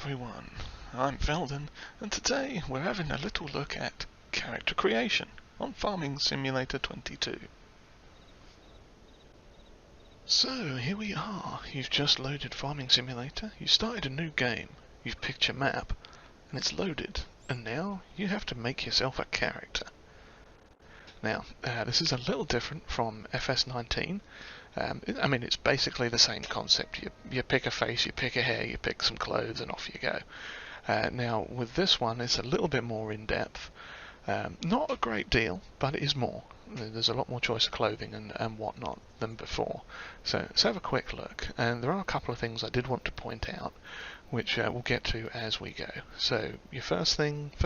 everyone, I'm Velden, and today we're having a little look at character creation on Farming Simulator 22. So here we are. You've just loaded Farming Simulator, you started a new game, you've picked your map, and it's loaded, and now you have to make yourself a character. Now, this is a little different from FS19. It's basically the same concept. You pick a face, you pick a hair, you pick some clothes, and off you go. Now, with this one, it's a little bit more in-depth. Not a great deal, but it is more. There's a lot more choice of clothing and whatnot than before. So let's have a quick look. And there are a couple of things I did want to point out, which we'll get to as we go. So your first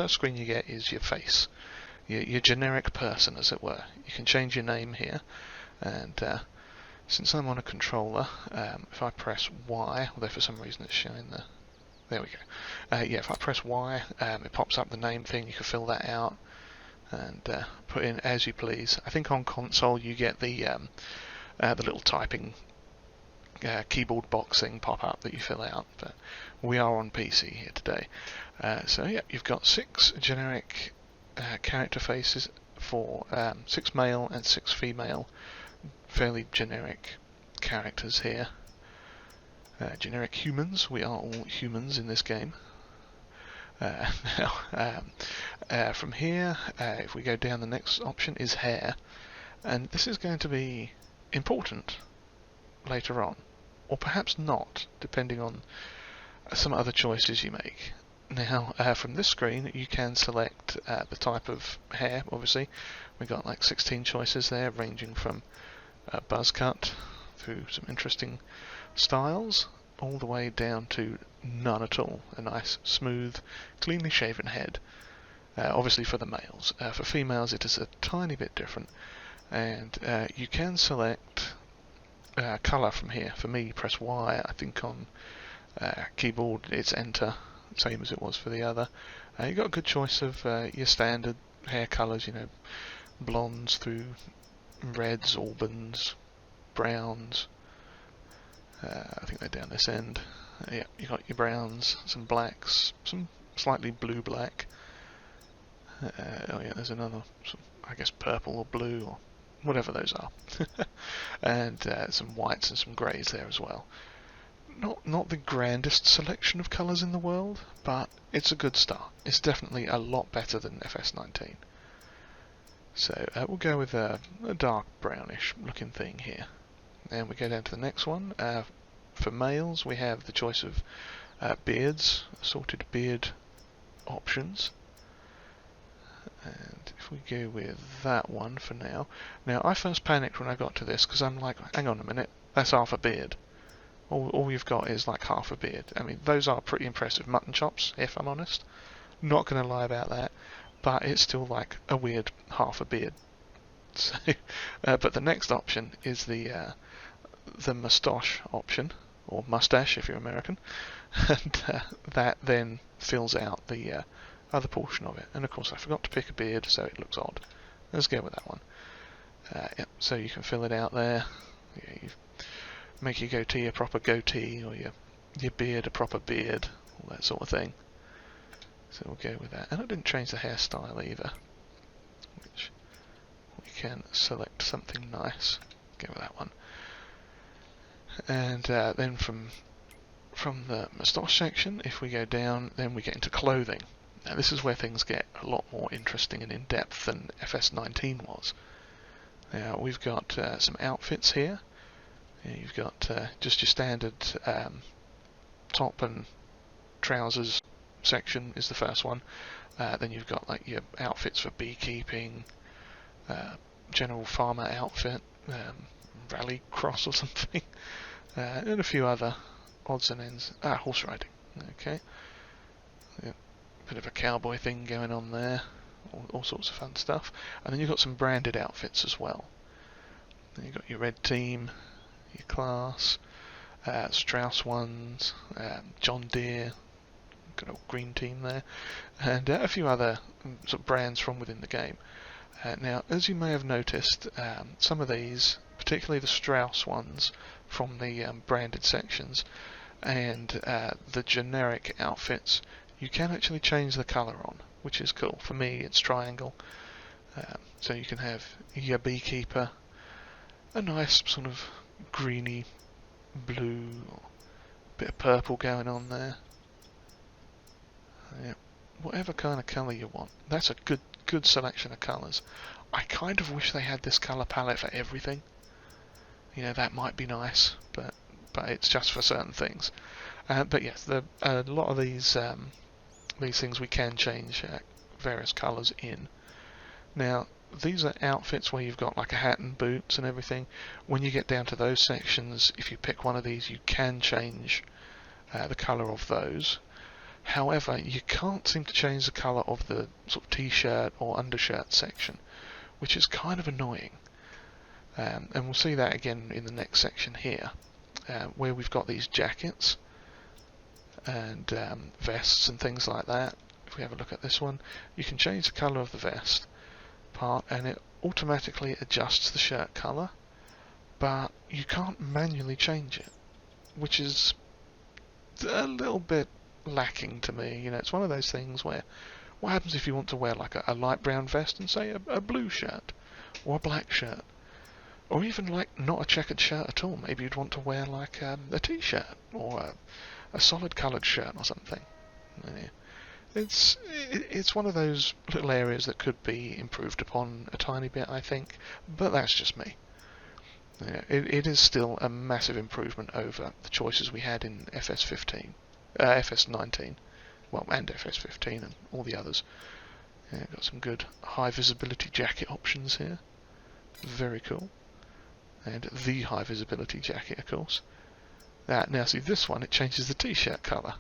screen you get is your face. Your generic person, as it were. You can change your name here, and since I'm on a controller, if I press Y, although for some reason it's showing there we go. If I press Y, it pops up the name thing. You can fill that out and put in as you please. I think on console you get the little typing keyboard box thing pop up that you fill out, but we are on PC here today. So yeah, you've got 6 generic character faces for 6 male and 6 female, fairly generic characters here. Generic humans, we are all humans in this game. From here, if we go down, the next option is hair, and this is going to be important later on, or perhaps not, depending on some other choices you make. Now, from this screen, you can select the type of hair, obviously. We've got like 16 choices there, ranging from buzz cut through some interesting styles, all the way down to none at all. A nice, smooth, cleanly shaven head. Obviously for the males. For females, it is a tiny bit different. And you can select colour from here. For me, press Y. I think on keyboard, it's Enter. Same as it was for the other. You've got a good choice of your standard hair colours, blondes through reds, auburns, browns. I think they're down this end. Yeah, you got your browns, some blacks, some slightly blue-black. There's another, I guess purple or blue or whatever those are. And some whites and some greys there as well. Not the grandest selection of colours in the world, but it's a good start. It's definitely a lot better than FS19. So we'll go with a dark brownish looking thing here. And we go down to the next one. For males, we have the choice of beards, assorted beard options. And if we go with that one for now. Now, I first panicked when I got to this, because I'm like, hang on a minute, that's half a beard. All you've got is like half a beard. I mean, those are pretty impressive mutton chops, if I'm honest. Not going to lie about that, but it's still like a weird half a beard. So, but the next option is the moustache option, or mustache if you're American, and that then fills out the other portion of it. And of course, I forgot to pick a beard, so it looks odd. Let's go with that one. So you can fill it out there. You make your goatee a proper goatee, or your beard a proper beard, all that sort of thing. So we'll go with that. And I didn't change the hairstyle either, which we can select something nice. Go with that one. And then from the moustache section, if we go down, then we get into clothing. Now this is where things get a lot more interesting and in-depth than FS19 was. Now we've got some outfits here. You've got just your standard top and trousers section is the first one. Then you've got like your outfits for beekeeping, general farmer outfit, rally cross or something, and a few other odds and ends. Horse riding. Okay. Yeah, bit of a cowboy thing going on there. All sorts of fun stuff. And then you've got some branded outfits as well. Then you've got your red team, your class, Strauss ones, John Deere, good old green team there, and a few other sort of brands from within the game. Now, as you may have noticed, some of these, particularly the Strauss ones from the branded sections, and the generic outfits, you can actually change the colour on, which is cool. For me, it's triangle. So you can have your beekeeper, a nice sort of greeny blue, or bit of purple going on there. Yeah, whatever kind of colour you want. That's a good selection of colours. I kind of wish they had this colour palette for everything. You know, that might be nice, but it's just for certain things. But yes, a lot of these things we can change various colours in. Now, these are outfits where you've got like a hat and boots and everything. When you get down to those sections, if you pick one of these, you can change the colour of those. However, you can't seem to change the colour of the sort of t-shirt or undershirt section, which is kind of annoying. And we'll see that again in the next section here, where we've got these jackets and vests and things like that. If we have a look at this one, you can change the colour of the vest part and it automatically adjusts the shirt colour, but you can't manually change it, which is a little bit lacking to me. You know, it's one of those things where, what happens if you want to wear like a light brown vest and say a blue shirt or a black shirt, or even like not a checkered shirt at all? Maybe you'd want to wear like a t-shirt or a solid coloured shirt or something. Yeah. It's one of those little areas that could be improved upon a tiny bit, I think, but that's just me. Yeah, it is still a massive improvement over the choices we had in FS19, well, and FS15 and all the others. Yeah, got some good high visibility jacket options here. Very cool. And the high visibility jacket, of course. Now see this one, it changes the t-shirt colour.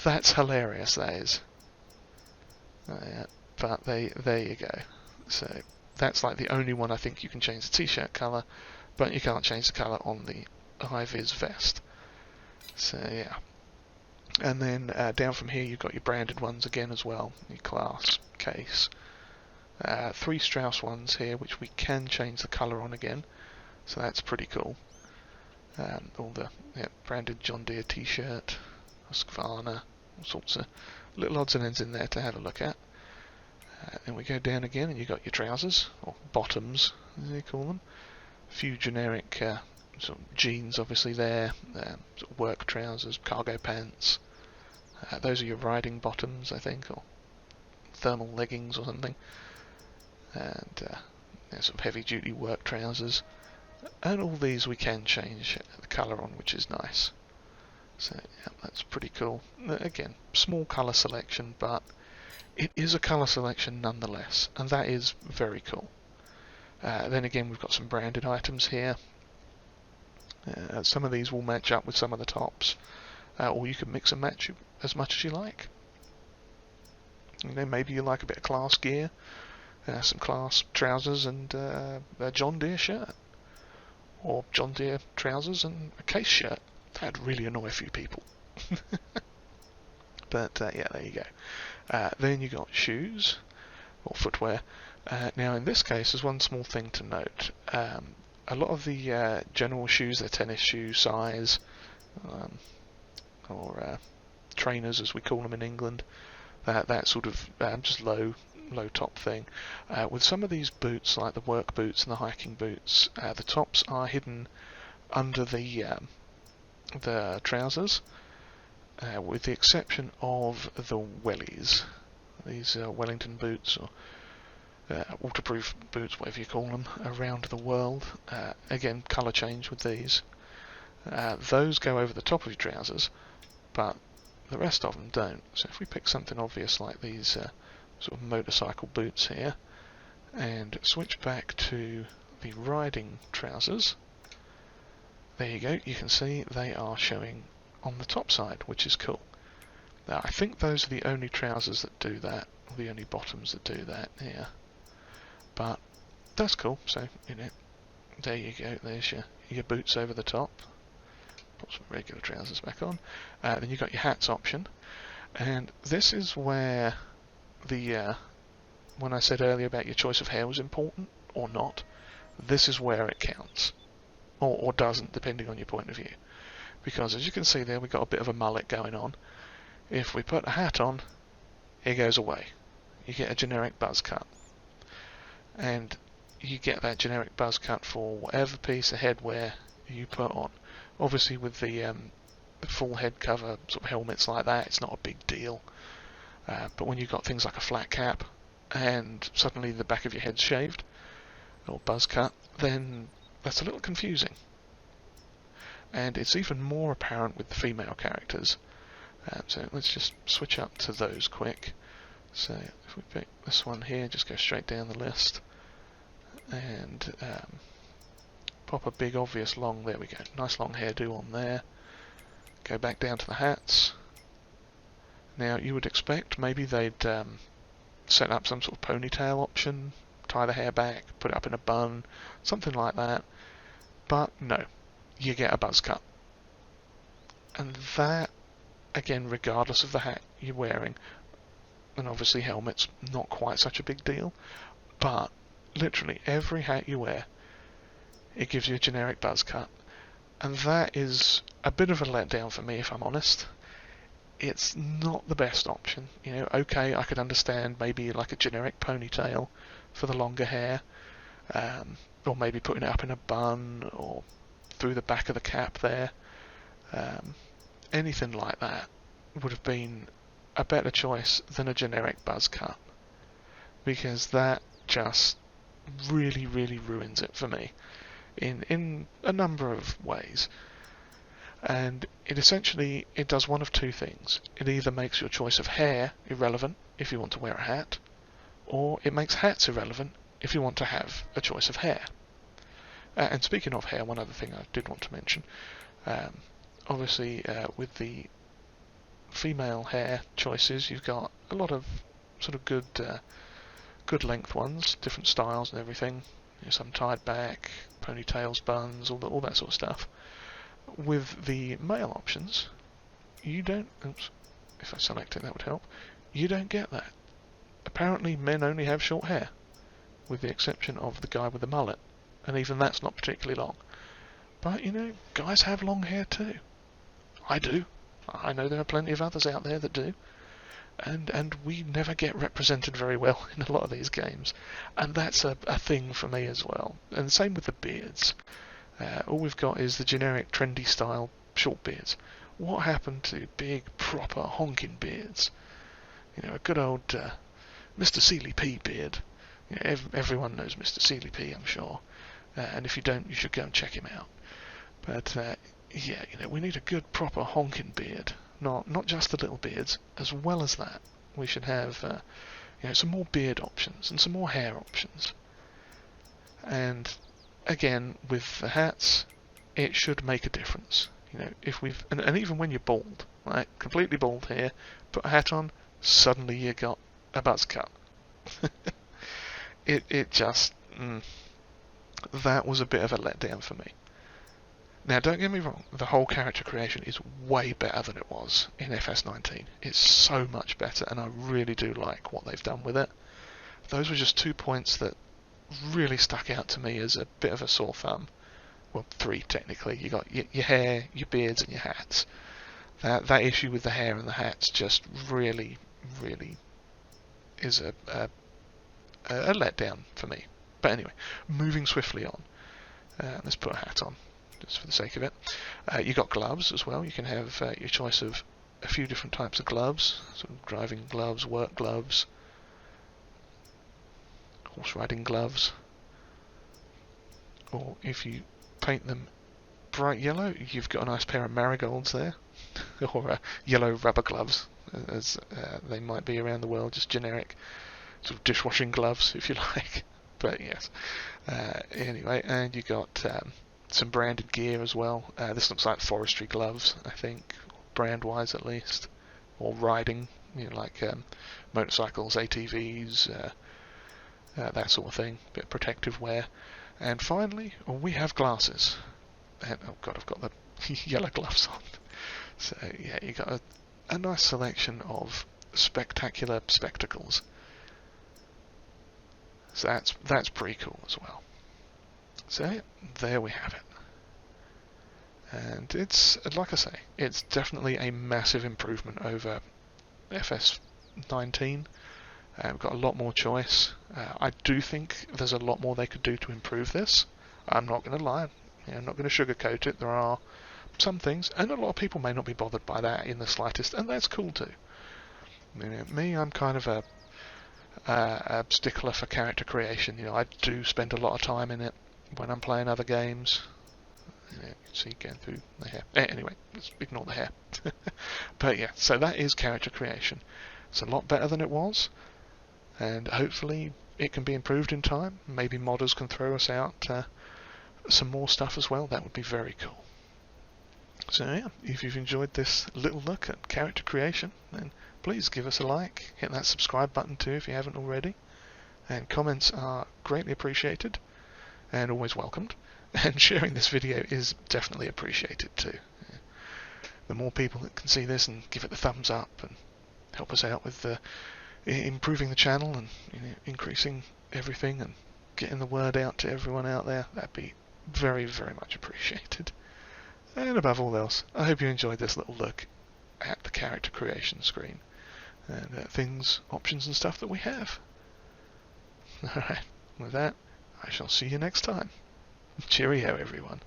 That's hilarious, that is. Yeah, but there you go. So that's like the only one I think you can change the t-shirt colour, but you can't change the colour on the high-vis vest. So yeah. And then down from here you've got your branded ones again as well, your class, case. 3 Strauss ones here, which we can change the colour on again, so that's pretty cool. All the branded John Deere t-shirt, Husqvarna, all sorts of little odds and ends in there to have a look at. Then we go down again and you've got your trousers, or bottoms as they call them. A few generic sort of jeans obviously there, sort of work trousers, cargo pants. Those are your riding bottoms, I think, or thermal leggings or something. And sort of heavy duty work trousers. And all these we can change the colour on, which is nice. So yeah, that's pretty cool. Again, small colour selection, but it is a colour selection nonetheless, and that is very cool. Then again, we've got some branded items here. Some of these will match up with some of the tops, or you can mix and match as much as you like. You know, maybe you like a bit of class gear, some class trousers and a John Deere shirt, or John Deere trousers and a case shirt. That'd really annoy a few people. But yeah, there you go. Then you got shoes, or footwear. Now in this case, there's one small thing to note. A lot of the general shoes, they're tennis shoe size, or trainers as we call them in England, that sort of just low top thing. With some of these boots, like the work boots and the hiking boots, the tops are hidden under the trousers, with the exception of the wellies. These Wellington boots, or waterproof boots, whatever you call them, around the world. Again, colour change with these. Those go over the top of your trousers, but the rest of them don't. So if we pick something obvious like these sort of motorcycle boots here, and switch back to the riding trousers, there you go, you can see they are showing on the top side, which is cool. Now I think those are the only trousers that do that, or the only bottoms that do that here. But that's cool, so you know, there you go, there's your boots over the top. Put some regular trousers back on. Then you've got your hats option, and this is where the when I said earlier about your choice of hair was important or not, this is where it counts. Or doesn't, depending on your point of view. because as you can see there, we've got a bit of a mullet going on. If we put a hat on, it goes away. You get a generic buzz cut, and you get that generic buzz cut for whatever piece of headwear you put on. Obviously with the full head cover sort of helmets like that, it's not a big deal. But when you've got things like a flat cap and suddenly the back of your head's shaved or buzz cut, then that's a little confusing. And it's even more apparent with the female characters. So let's just switch up to those quick. So if we pick this one here, just go straight down the list and pop a big obvious long, there we go, nice long hairdo on there. Go back down to the hats. Now you would expect maybe they'd set up some sort of ponytail option, tie the hair back, put it up in a bun, something like that. But no, you get a buzz cut. And that, again, regardless of the hat you're wearing, and obviously helmet's not quite such a big deal, but literally every hat you wear, it gives you a generic buzz cut. And that is a bit of a letdown for me, if I'm honest. It's not the best option. You know, okay, I could understand maybe like a generic ponytail for the longer hair, or maybe putting it up in a bun or through the back of the cap there. Anything like that would have been a better choice than a generic buzz cut, because that just really, really ruins it for me in a number of ways. And it does one of two things. It either makes your choice of hair irrelevant if you want to wear a hat, or it makes hats irrelevant if you want to have a choice of hair. And speaking of hair, one other thing I did want to mention, obviously with the female hair choices, you've got a lot of sort of good length ones, different styles and everything. You know, some tied back, ponytails, buns, all that sort of stuff. With the male options, you don't. Oops, if I select it, that would help. You don't get that. Apparently, men only have short hair, with the exception of the guy with the mullet, and even that's not particularly long. But you know, guys have long hair too. I do. I know there are plenty of others out there that do. And we never get represented very well in a lot of these games. And that's a thing for me as well. And same with the beards. All we've got is the generic trendy style short beards. What happened to big, proper, honking beards? You know, a good old Mr. Seeley P beard. You know, everyone knows Mr. Seeley P, I'm sure. And if you don't, you should go and check him out. But yeah, you know, we need a good, proper honking beard. Not just the little beards. As well as that, we should have you know, some more beard options and some more hair options. And again, with the hats, it should make a difference. You know, if we've and even when you're bald, right, completely bald here, put a hat on, suddenly you got a buzz cut. it just that was a bit of a letdown for me. Now, don't get me wrong, the whole character creation is way better than it was in FS19. It's so much better, and I really do like what they've done with it. Those were just 2 points that really stuck out to me as a bit of a sore thumb. Well, 3 technically. You got your hair, your beards, and your hats. That issue with the hair and the hats just really, really is a letdown for me. But anyway, moving swiftly on. Let's put a hat on, just for the sake of it. You got gloves as well. You can have your choice of a few different types of gloves, sort of driving gloves, work gloves, horse riding gloves, or if you paint them bright yellow, you've got a nice pair of marigolds there, or yellow rubber gloves, as they might be around the world, just generic sort of dishwashing gloves, if you like. But yes, anyway, and you got some branded gear as well. This looks like forestry gloves, I think, brand-wise at least, or riding, you know, like motorcycles, ATVs, that sort of thing, bit of protective wear. And finally, we have glasses. And, oh god, I've got the yellow gloves on. So yeah, you got a nice selection of spectacular spectacles. So that's pretty cool as well. So yeah, there we have it. And it's, like I say, it's definitely a massive improvement over FS19. We've got a lot more choice. I do think there's a lot more they could do to improve this. I'm not going to lie. I'm not going to sugarcoat it. There are some things, and a lot of people may not be bothered by that in the slightest, and that's cool too. Me, I'm kind of a stickler for character creation. I do spend a lot of time in it when I'm playing other games. See, going through the hair. Anyway, let's ignore the hair. But yeah, so that is character creation. It's a lot better than it was, and hopefully it can be improved in time. Maybe modders can throw us out some more stuff as well. That would be very cool. So yeah, if you've enjoyed this little look at character creation, then please give us a like, hit that subscribe button too if you haven't already, and comments are greatly appreciated and always welcomed, and sharing this video is definitely appreciated too. The more people that can see this and give it the thumbs up and help us out with improving the channel and increasing everything and getting the word out to everyone out there, that'd be very, very much appreciated. And above all else, I hope you enjoyed this little look at the character creation screen and things, options and stuff that we have. Alright, with that, I shall see you next time. Cheerio everyone.